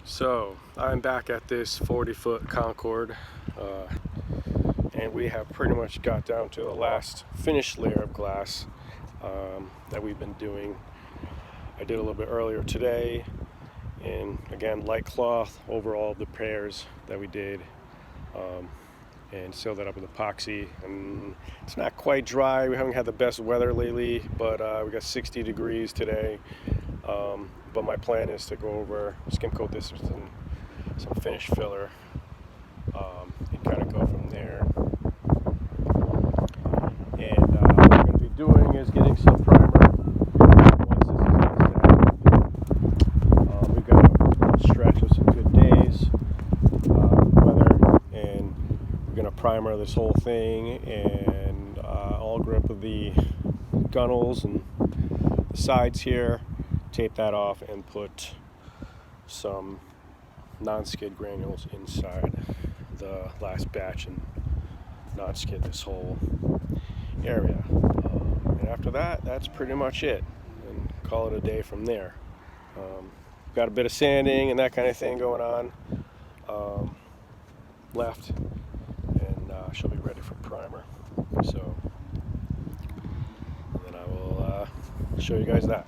So I'm back at this 40-foot Conchord, and we have pretty much got down to the last finished layer of glass that we've been doing. I did a little bit earlier today, and again, light cloth over all the pairs that we did, and sealed that up with epoxy. And it's not quite dry. We haven't had the best weather lately, but we got 60 degrees today. But my plan is to go over, skim coat this with some finish filler, and kind of go from there. And what we're going to be doing is getting some primer once this is all set. We've got a stretch of some good days, weather, and we're going to primer this whole thing and Awlgrip of the gunnels and the sides here. Tape that off and put some non-skid granules inside the last batch and non-skid this whole area. And after that, that's pretty much it, and call it a day from there. Got a bit of sanding and that kind of thing going on left, and she'll be ready for primer. So, and then I will show you guys that.